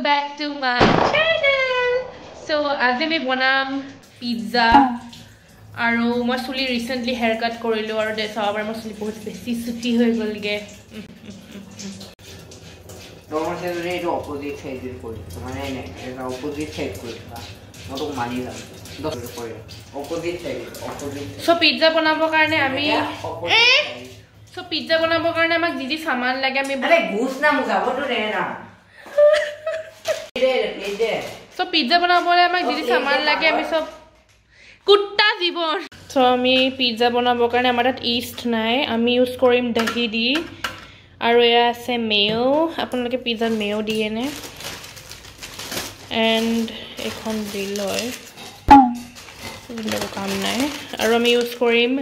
welcome back to my channel. So as we banam pizza aru moi suli recently haircut korilo aru de sabar moi suli bahut besi suti hoy gol ge তোমার সাথে এই opposite সাইডের করি মানে এটা opposite side করি মই তো মানি যাম 10 করে opposite side opposite so pizza বানাবো কারণে আমি সো পিজ্জা বানাবো কারণে আমাক দিদি সামান লাগে আমি আরে ঘুষ না মুগাবো তো রে না সো পিজ্জা বানাবলে আমাক দিদি সামান লাগে আমি সব কুত্তা জীবন সো আমি পিজ্জা বানাবো কারণে আমার তাত ইস্ট নাই আমি ইউজ কৰিম দহি দি আৰু এয়া আছে মেও আপোনালোকে পিজ্জাত মেও দিয়ে নে এন্ড এখন দিল হয় এইটো কাম নাই আৰু আমি ইউজ কৰিম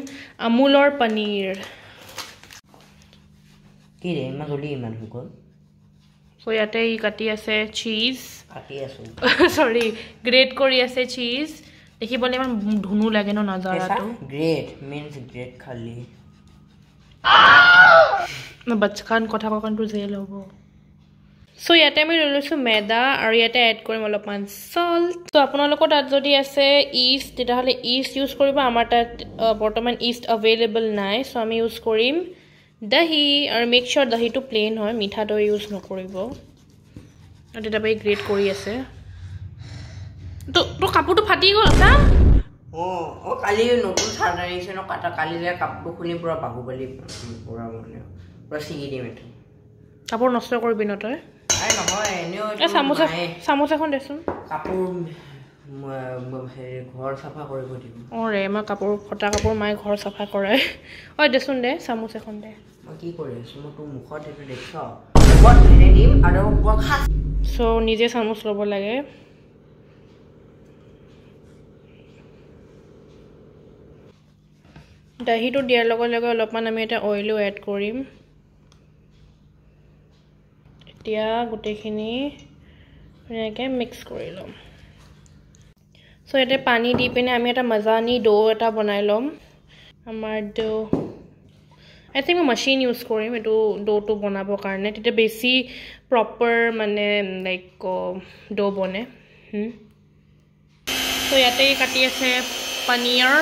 আমুলৰ পনীৰ কি ৰে ইমান জলদি ইমান হুকল সো ইয়াতে ই কাটি আছে চীজ কাটি আছো সৰি গ্ৰেট কৰি আছে চীজ দেখিবলে ইমান ধুনু লাগে ন নজাৰাটো গ্ৰেট মিন্স গ্ৰেট খালি না বাচ্চাখান কথা ককনটো জেল হ'ব সো ইয়াতে আমি লৈছো মেদা আৰু ইয়াতে এড কৰিম অলপমান সল্ট তো আপোনালোকৰ তাত যদি আছে ইষ্ট তেতিয়াহলে ইষ্ট ইউজ কৰিব আমাৰ তাত বৰ্তমান ইষ্ট अवेलेबल নাই সো আমি ইউজ কৰিম দহি আৰু মেক শ্योৰ দহিটো প্লেন হয় মিঠা দহি ইউজ নকৰিব আৰু এটা বাই গ্ৰেট কৰি আছে তো কাপোৰটো ফাটি গ'ল ছা ও কালি নতুন সাধাৰণে কাটা কালি যে কাপোৰ খুলি পুৰা বাহুবলি পুৰা মানে পুৰা সিগি দিম এটা কাপোৰ নষ্ট কৰিবি ন তই আই নহয় এনেও চামুচ এখন দেচোন কাপোৰ ঘৰ সাফা কৰিব দিব অৰে মই কাপোৰ ফটা কাপোৰ মাই ঘৰ সাফা কৰাই ঐ দেচোন দে চামুচ এখন দে মই কি কৰি আছো মই তো মুখত এটো দেখছ মুখত এনে দিম আৰু পুৰা খাস সো নিজে চামুচ ল'ব লাগে দহিটো দিয়াৰ লগে লগে অলপমান আমি এটা অইলো এড কৰিম এতিয়া গোটেইখিনি এনেকৈ মিক্স কৰি ল'ম সো ইয়াতে পানী দি পিনে আমি এটা মজানি ডো এটা বনাই ল'ম আমাৰ ডো আই থিংক মই মেচিন ইউজ কৰিম এইটো ডোটো বনাবৰ কাৰণে তেতিয়া বেছি প্ৰপাৰ মানে লাইক ডো বনে সো ইয়াতে কাটি আছে পনীৰ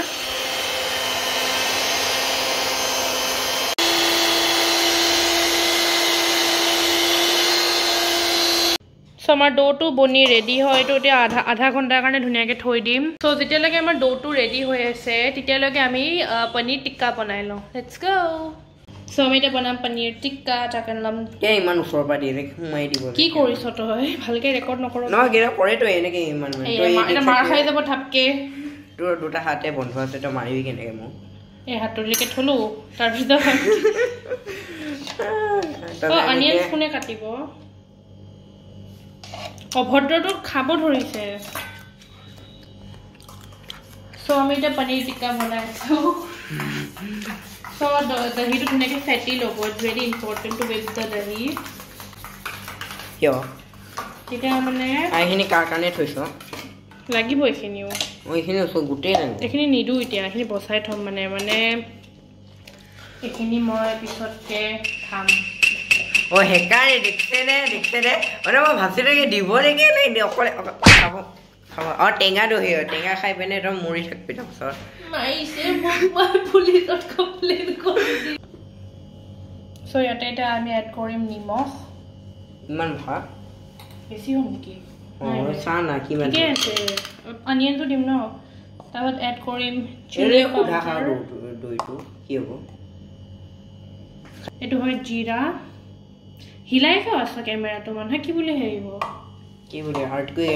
সো আমাৰ ডোটো বনি ৰেডি হয় তো এতিয়া আধা ঘণ্টাৰ কাৰণে ধুনীয়াকৈ থৈ দিম সো যেতিয়ালৈকে আমাৰ ডোটো ৰেডি হৈ আছে তেতিয়ালৈকে আমি পনীৰ টিক্কা বনাই লওঁ লেটছ গো সো আমি এতিয়া বনাম পনীৰ টিক্কা চাকন লম ইমান ওচৰৰ পৰা ডাইৰেক্ট সোমাই দিব কি কৰিছ তই ভালকৈ ৰেকৰ্ড নকৰ নহয় গেৰা কৰে তো এনেকৈ ইমান এটা মাৰ খাই যাব থাপকে তোৰ দুটা হাতে বন্ধ আছে তো মাৰিবি কেনেকৈ মোক এই হাতলৈকে থলো তাৰপিছত অনিয়ন কোনে কাটিব অভদ্ৰটো খাব ধৰিছে সো আমি এটা পনীৰ টিক্কা বনাইছো সো দহিটো ধুনীয়াকৈ ফেটি ল'ব it's very important to wait the দহি কিয় তেতিয়া মানে এইখিনি কাৰ কাৰণে থৈছ লাগিব এইখিনিও মই এইখিনি গোটেই লাগিব এইখিনি নিদিওঁ এতিয়া এইখিনি বচাই থ'ম মানে এইখিনি মই পিছতকৈ খাম ও হেকাৰে দেখছে দে মানে মই ভাবছিলো কি দিব নেকি নে অকলে খাব খাব টেঙা দহি টেঙা খাই পিনে একদম মৰি থাকিবি তাৰপিছত সো ইয়াতে এতিয়া আমি এড কৰিম নিমখ ইমান ভা বেছি হ'ল নেকি চাহ না কিমান ঠিকে আছে অনিয়নটো দিম ন তাৰপিছত এড কৰিম সুধা খাওঁ দৈটো কি হ'ব এইটো হয় জিৰা হিলাই খাওঁ আছা কেমেৰাটো মানুহে কি বুলি হেৰিব কি বুলি হাৰ্টকৈ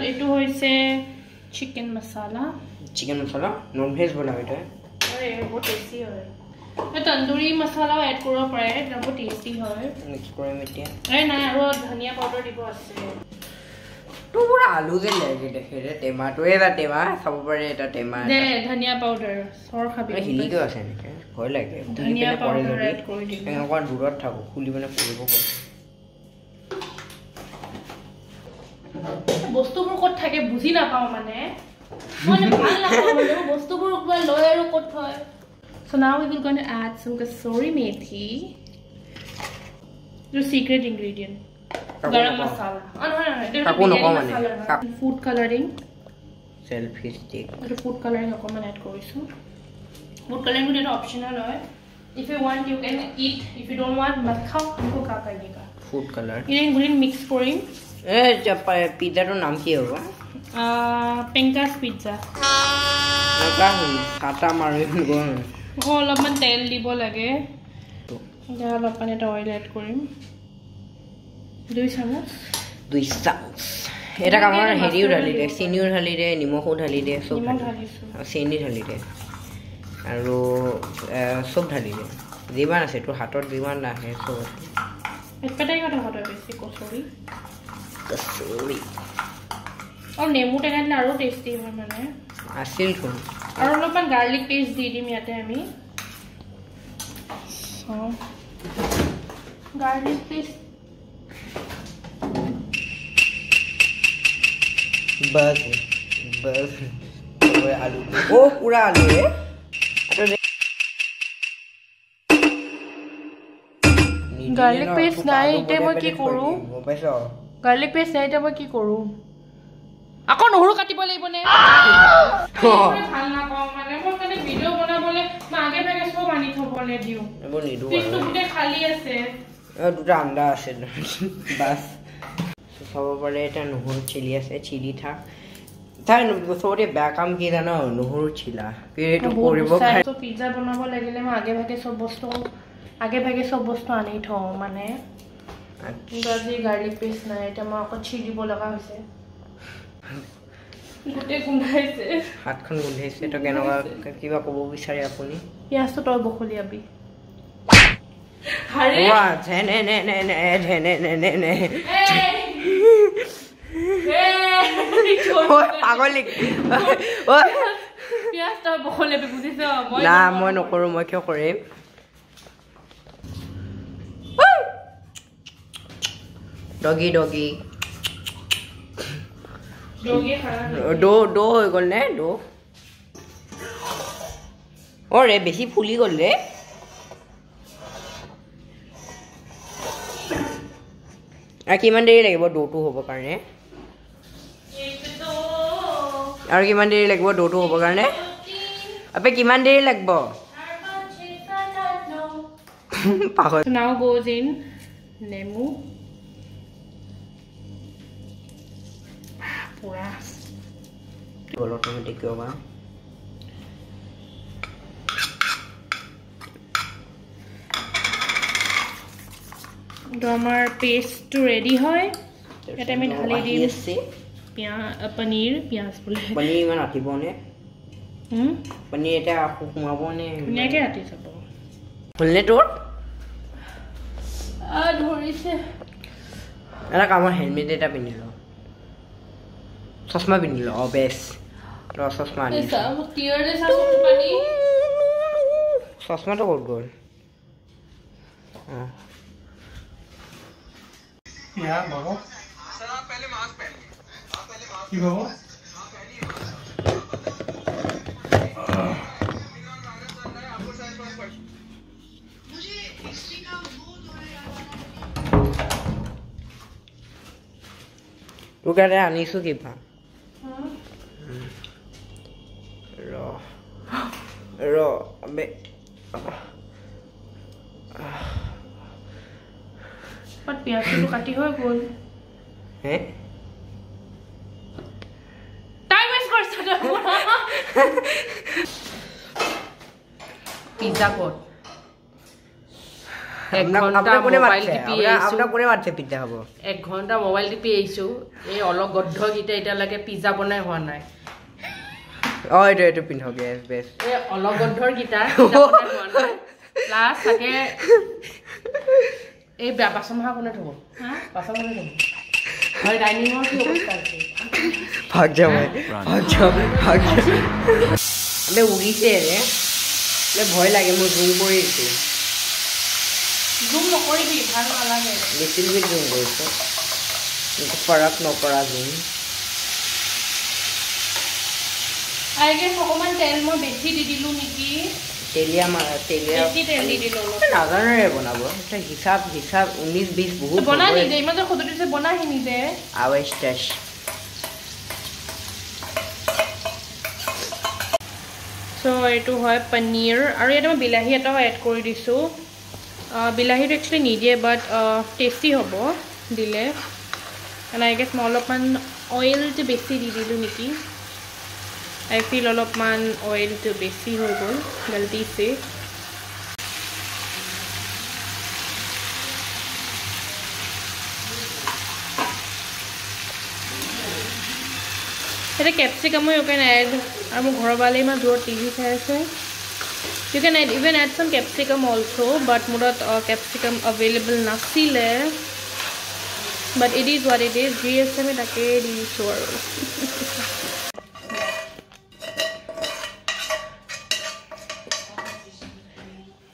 এইটো হৈছে চিকেন মছলা নন ভেজ বনাওঁ এটা বহুত টেষ্টি হয় তন্দুৰী মছলাও এড কৰিব পাৰে বহুত টেষ্টি হয় মিক্স কৰিম এতিয়া নাই আৰু ধনিয়া পাউডাৰ দিব আছে তোৰ পুৰা আলু যেন লাগে দেখে ৰে টেমাটোৱে এটা টেমা চাব পাৰে এটা টেমা দে ধনিয়া পাউডাৰ চৰ খাবি হিলিকেও আছে নেকি ভয় লাগে ধনিয়া পাউডাৰ এড কৰি দিম এনেকুৱা দূৰত থাকো খুলি মানে ফুৰিব পাৰে বস্তুবোৰ ক'ত থাকে বুজি নাপাওঁ মানে ভাল নাপাওঁ মানে বস্তুবোৰ লৈ আৰু ক'ত থয় So now we will going to add some kasuri methi secret ingredient. Garam masala. Kaku noko mane. Food coloring. Selfie stick. Food coloring অকমান add কৰিছো. Food coloring is optional hoy. If you want you can eat. If you don't want mat khao unko ka karega. Food color. ये ingredient mix करें. जब pizza तो नाम क्या होगा? पेंकास pizza. क्या है? काटा मारे इनको. ओ लपन तेल लिबो लगे. जहाँ लपन ये ऑयल ऐड करें. 2 चम्मच. 2 चम्मच. এটা কামৰ হেৰিও ঢালি দে চিনিও ঢালি দে নিমখো ঢালি দে সব চেনি ঢালি দে আৰু সব ঢালি দে যিমান আছে তোৰ হাতত যিমান আহে সব এটাই কথা কথা বেছি কচুৰি আৰু নেমু টেঙা দিলে আৰু টেষ্টি হয় মানে আছিল কোন আৰু অলপমান গাৰ্লিক পেষ্ট দি দিম ইয়াতে আমি গাৰ্লিক পেষ্ট बस बस पूरा आलू ओ पूरा आलू है गार्लिक पेस्ट নাই এটা মই কি কৰো পাইছো গাৰ্লিক পেষ্ট নাই এটা মই কি কৰো আকৌ নহৰু কাটিব লাগিব নে ভাল না পাও মানে মই কানে ভিডিও বনাবলে মাগে ভাগে সব আনি থবলে দিও এব নিদু কিন্তু গুটে খালি আছে দুটা আন্ডা আছে বাস সব পরে এটা নহৰু চিলি আছে চিলি থাক তাই সৰে ব্যাকাম কি জানো নহৰু চিলা পেটো কৰিব খাই তো পিজ্জা বনাব লাগিলে মই আগে ভাগে সব বস্তু আনি থও মানে গাজি গার্লিক পেষ্ট নাই এটা মই আকৌ চিলিব লগা হৈছে গুটে গুন্ধাইছে হাতখন গুন্ধাইছে তো কেনবা কিবা কব বিচাৰি আপুনি পিয়াজটো তই বখলিয়াবি আরে ওয়া নে নে নে নে নে নে নে ওই পাগলিক ওই পিয়াজটা বখলে বুঝিছ মই না মই নকৰো মই কিয় কৰিম ডগি ডগি ডগি খানা ডো হৈ গল নে ডো ওৰে বেশি ফুলি গল ৰে আৰ কিমান দেৰি লাগিব ডোটো হ'ব কাৰণে আৰু কিমান দেৰি লাগিব ডোটো হ'ব কাৰণে আপে কিমান দেৰি লাগিব পাহৰ now goes in নেমু পুৰা অটোমেটিক হোৱা তো আমার পেস্টটো রেডি হয় এটা আমি ঢালি দিম পনীর পিয়াজ বলে পনীর ইমান আটিব নে পনীর এটা খুমাব নে নেকে আটি যাব হলনে তোর ধৰিছে এটা কামৰ হেলমেট এটা পিন্ধিল চশমা পিন্ধিল বেছ চশমা আনি চশমাটো ক'ত গ'ল क्या बाबा सर आप पहले मास्क पहनिए आप पहले मास्क की बाबा आपको शायद पास पड़ मुझे हिस्ट्री का वो तू कह रहे अनीसु की पा रो रो अबे पर प्याज तो काटी हो गोल हैं टाइम वेस्ट कर सकता पिज्जा कोड एक घंटा मोबाइल टिपি আপনা কোনে মারছে পিজ্জা হবো এক ঘন্টা মোবাইল টিপি আইছো এই অলগ গদ্ধ গিটা এটা লাগে পিজ্জা বনাই হোৱা নাই ও এটা পিন্ধো গেস বেস এই অলগ গদ্ধৰ গিটা পিজ্জা বনাই হোৱা নাই প্লাস থাকে এই বাসন মহা কোনে থব হ্যাঁ বাসন কোনে থব হয় ডাইনিং হল কি অবস্থা আছে ভাগ যাও আমি উড়িছে রে লে ভয় লাগে মই জুম কৰি দিছো জুম নকৰিবি ভাল নালাগে লিটিল বিট জুম কৰিছো কিন্তু ফৰক নকৰা জুম আইগে অকমান তেল মই বেছি দি দিলো নেকি তেলিয়া বেছি তেল দি দিলো নাজানে বনাব এটা হিসাব 19-20 বহুত বনা নি দে ইমান খদতি সে বনা হি নি দে আৱেষ্টেশ সো এটো হয় পনীৰ আৰু এটা মই বিলাহী এটা এড কৰি দিছো বিলাহীটো একচুয়ালি নিদিয়ে বাট টেস্টি হ'ব দিলে and I guess মই অলপমান অইলটো বেছি দি দিলো নেকি I feel অলপমান অইলটো বেছি হৈ গ'ল গলতি সে এটা ক্যাপসিকাম you can add আর মোৰ ঘৰৰ বালে ইমান দূৰ টিভি চাই আছে you can even add some capsicum also but murat capsicum available nasile but it is what it is gsm take di sure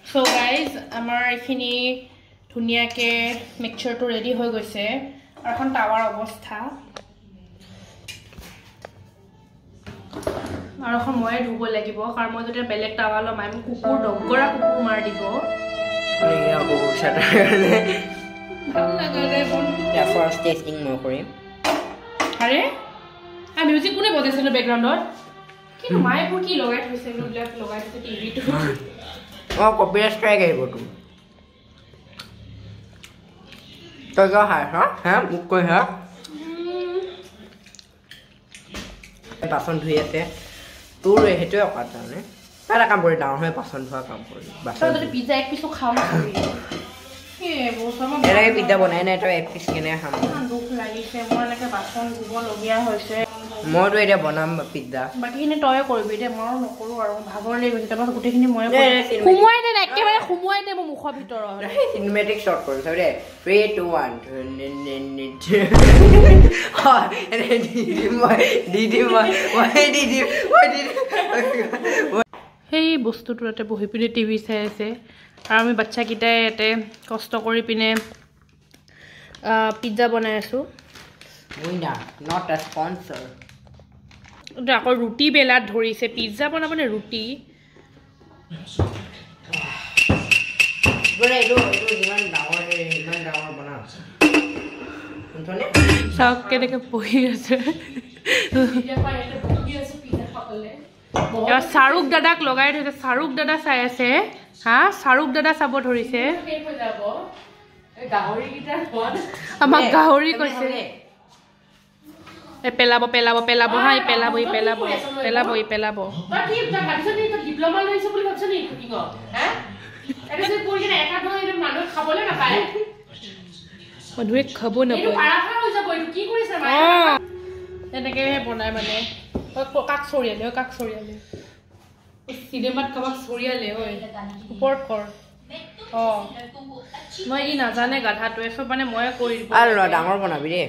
so guys amar ekhini dhuniya ke mixture to ready hoy goise ar ekhon tawar obostha আর এখন মই ধুব লাগিব কারণ মই যদি বেলেগ টাওয়ালো মাই কুকুর ডগরা কুকুর মার দিব এই আবু সাটা করলে ভাল লাগালে বন ইয়া ফার্স্ট টেস্টিং মই কৰিম আরে আ মিউজিক কোনে বজাইছে না ব্যাকগ্রাউন্ডত কি মাই পুর কি লগাই থৈছে ব্ল্যাক লগাই থৈছে টিভি তো ও কপিরাইট স্ট্রাইক আহিব তুমি তো গা হ্যাঁ মুক কই হ্যাঁ বাসন ধুই আছে তোৰ হেটোৱে অকাতানে তাৰা কাম কৰি ডাঙৰ হৈ বাসন ধোৱা কাম কৰি বাসন যদি পিজ্জা এক পিস খাও না এ বসম এৰে পিজ্জা বনাই নাই তো এক পিস কেনে খাম দুখ লাগিছে মোৰ এনেকে বাসন ধুব লগিয়া হৈছে মইতো এতিয়া বনাম পিজ্জা বাকিখিনি তয়ে কৰিবি দে মই নকৰো আৰু ভাগৰ লাগি গৈছে তাৰপা গুটেখিনি মই খুমুৱাই দে একেবাৰে খুমুৱাই দে মোৰ মুখৰ ভিতৰত সিনেমেটিক শট কৰিছ ৰে 3 2 1 সেই বস্তুটো তাতে বহি পিনে টিভি চাই আছে আৰু আমি বাচ্চাকেইটাই ইয়াতে কষ্ট কৰি পিনে পিজ্জা বনাই আছো উইনা নট আ স্পন্সৰ আকৌ ৰুটি বেলাত ধৰিছে পিজ্জা বনাবনে ৰুটি বৰে এইটো ইমান ডাঙৰ বনা শুনছনে চাওক কেনেকৈ বহি আছে শাহৰুখ দাদাক লগাই থৈছে শাহৰুখ দাদা চাই আছে হা শাহৰুখ দাদা চাব ধৰিছে আমাক গাহৰি কৈছে পেলাব পেলাব পেলাব হা পেলাব পেলাব পেলাব পেলাব মানুহে খাব নাপায় তেনেকে বনাই মানে কাক চৰিয়ালে চিনেমাত কাবাক চৰিয়ালে ঐ ওপৰত কৰ মই ই নাজানে গাধাটোৱে চব মানে মই কৰি দিব আৰু ডাঙৰ বনাবি ৰে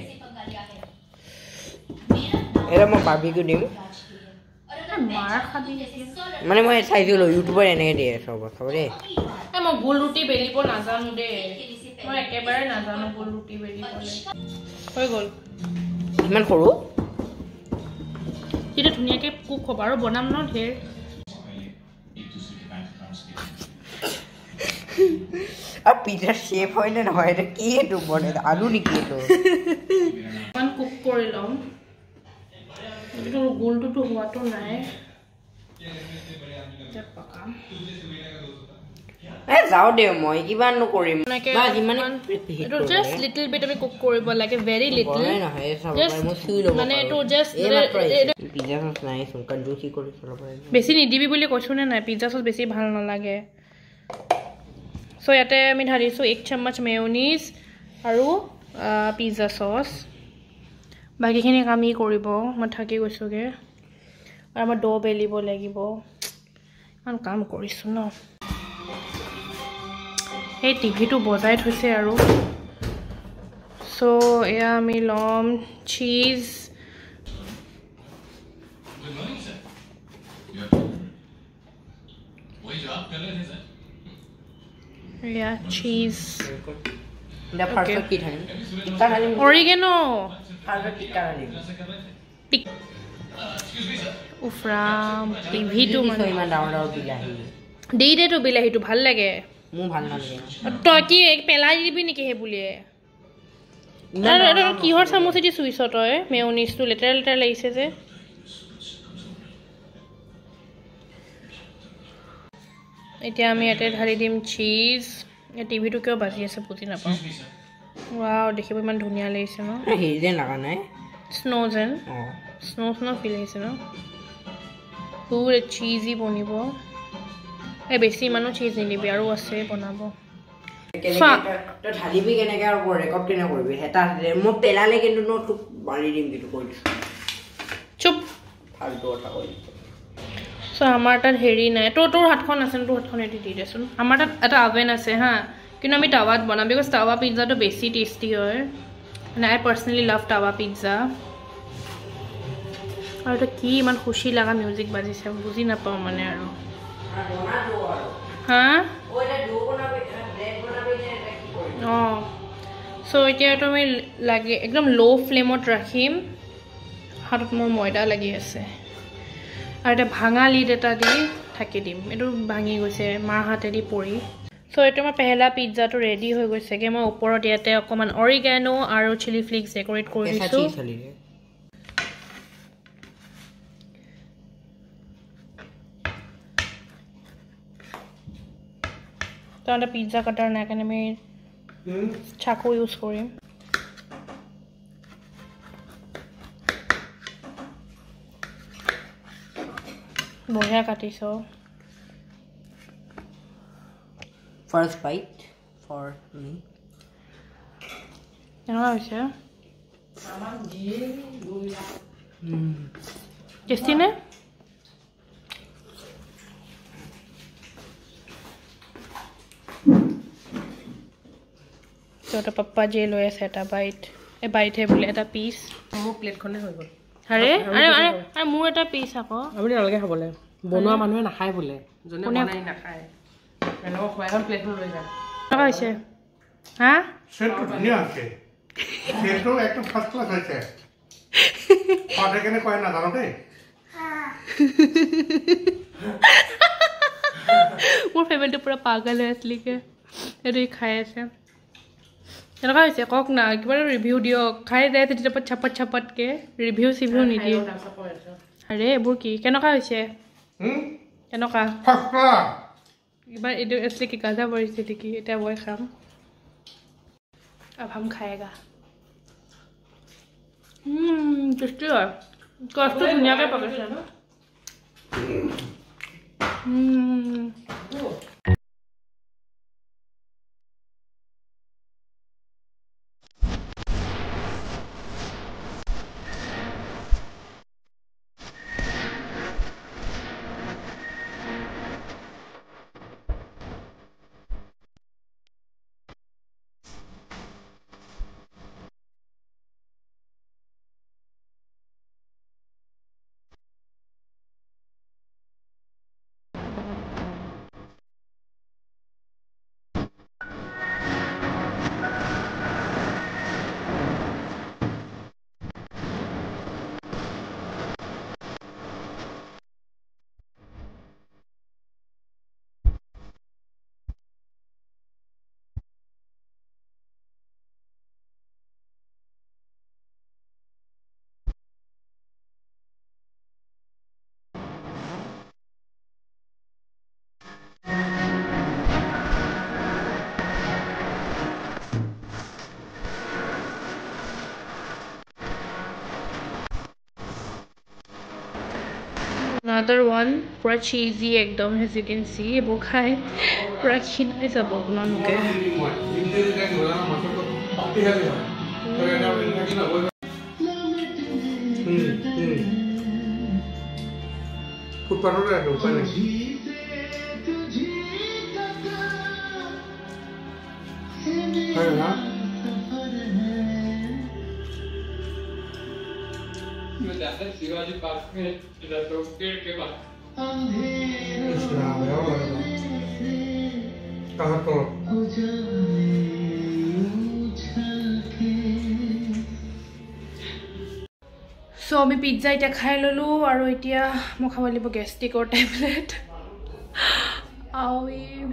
এৰা মই বাৰ্বিকিউ দিম মাৰ খাবি মানে মই চাইছিলো ইউটিউবৰ এনেকে দিয়ে চব খাব ৰে মই গোল ৰুটি বেলিব নাজানো দে মই একেবাৰে নাজানো গোল ৰুটি বেলিবলৈ হৈ গ'ল ইমান সৰু এটা ধুনীয়াকে কুক হ'ব আৰু বনাম ন ঢেৰ আৰু পিজ্জা শেপ হয় নে নহয় এটা কি এইটো বনাই আলু নেকি এইটো ইমান কুক কৰি ল'ম এইটো গোলটোতো হোৱাটো নাই পকাম যাও দে মই কিমান নকৰিম এইটো জাষ্ট লিটল বিট আমি কুক কৰিব লাগে ভেৰি লিটল মানে এইটো জাষ্ট পিজ্জা সচ নাই কঞ্জুচি কৰি চলাব বেছি নিদিবি বুলি কৈছো নে নাই পিজ্জা সচ বেছি ভাল নালাগে সো ইয়াতে আমি ঢালিছোঁ 1 চামচ মেয়নিজ আৰু পিজ্জা সচ বাকিখিনি কামি কৰিব মই থাকি গৈছোগে আৰু মই ডো বেলিব লাগিব ইমান কাম কৰিছোঁ ন এই টিভিটো বজাই থৈছে আৰু সো এয়া আমি লম চিজ Yeah, cheese. The perfect kit honey. Oregano. Perfect kit honey. Ufram. TV to man. So iman down bilahi. দি দে তো বিলাহীটো ভাল লাগে মোৰ ভাল নালাগে তই কি পেলাই দিবি নেকি হে বুলিয়ে কিহৰ চামুচ দি চুইছ তই মেয়নিজটো লেতেৰা লেতেৰা লাগিছে যে এতিয়া আমি ইয়াতে ঢালি দিম চীজ এই টিভিটো কিয় বাজি আছে বুজি নাপাওঁ ৱাও দেখিব ইমান ধুনীয়া লাগিছে ন হেৰি যেন লগা নাই স্নো যেন স্নো ফিল আহিছে ন পুৰা চীজি বনিব এই বেছি ইমানো চীজ নিদিবি আৰু আছে বনাব তই ঢালিবি কেনেকৈ আৰু ৰেকৰ্ড কেনেকৈ কৰিবি হেতা মই পেলালে কিন্তু ন তোক মাৰি দিম কিন্তু কৈ দিছোঁ চুপ ফাল্টু কথা কৈ চ' আমাৰ তাত হেৰি নাই তোৰ হাতখন আছে তোৰ হাতখন এটি দি দেচোন আমাৰ তাত এটা অভেন আছে হা কিন্তু আমি টাৱাত বনাম বিকজ টাৱা পিজ্জাটো বেছি টেষ্টি হয় মানে আই পাৰ্চনেলি লাভ টাৱা পিজ্জা আৰু এটা কি ইমান খুচি লগা মিউজিক বাজিছে বুজি নাপাওঁ মানে আৰু হা অঁ চ' এতিয়াতো আমি লাগে একদম ল' ফ্লেমত ৰাখিম হাতত মোৰ ময়দা লাগি আছে আৰু এটা ভাঙা লিড এটা দি থাকি দিম এইটো ভাঙি গৈছে মাৰ হাতেদি পৰি চ' এইটো আমাৰ পেহেলা পিজ্জাটো ৰেডি হৈ গৈছেগৈ মই ওপৰত ইয়াতে অকণমান অৰিগেনো আৰু চিলি ফ্লেক্স ডেকৰেট কৰি দিছোঁ তাৰমানে পিজ্জা কাটাৰ নাই কাৰণে আমি চাকু ইউজ কৰিম বঢ়িয়া কাটিছ ফাৰ্ষ্ট বাইট ফৰ মি কেনেকুৱা হৈছে টেষ্টি নে তো পাপ্পা যে লৈ আছে এটা বাইট এই বাইটহে বোলে এটা পিচ মোৰ প্লেটখনে হৈ গ'ল আৰে আৰে আৰে মোৰ এটা পিচ আকৌ আপুনি নালাগে খাবলৈ বনোৱা মানুহে নাখায় বোলে যোনে বনাই নাখায় এনেকুৱা খোৱাই হ'ল প্লেটখন লৈ যায় কেনেকুৱা হৈছে হা সেটো ধুনীয়া আছে সেটো একদম ফাৰ্ষ্ট ক্লাছ হৈছে পাতে কেনে কয় নাজানো দেই মোৰ ফেমিলিটো পুৰা পাগল হৈ আছিলিকে এইটো খাই আছে কেনেকুৱা হৈছে কওক না কিবা ৰিভিউ দিয়ক খাই যায় তেতিয়া চাপতকৈ ৰিভিউ চিভিউ নিদিয়ে আৰে এইবোৰ কি কেনেকুৱা হৈছে কেনেকুৱা কিবা এইটো আছিলে কি গাজা পৰিছে নেকি এতিয়া মই খাম अब हम खाएगा टेस्टी है कष्ट दुनिया के पकड़ से Another one, pura cheesy ekdom as you can see. Ebo khai pura khinai jabo apnaloke. ফুটপাথতে আছে উপায় নাই হয় না शिवाजी पार्क में पेड़ के बाद कहाँ तो So আমি পিজ্জা এটা খাই ললো আৰু এতিয়া মই খাব লাগিব গেষ্ট্ৰিকৰ টেবলেট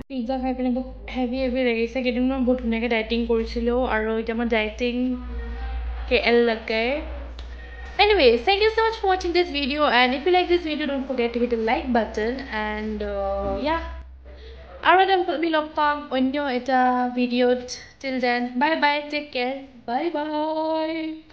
পিজ্জা খাই পিনে বহুত হেভি লাগিছে কেইদিনমান বহুত ধুনীয়াকৈ ডাইটিং কৰিছিলোঁ আৰু এতিয়া মই ডাইটিং KL লাগে Anyways, thank you so much for watching this video, and if you like this video, don't forget to hit the like button, and yeah, alright, আমি লগ পাম অন্য এটা ভিডিঅ'ত. Till then, bye bye, take care, bye bye.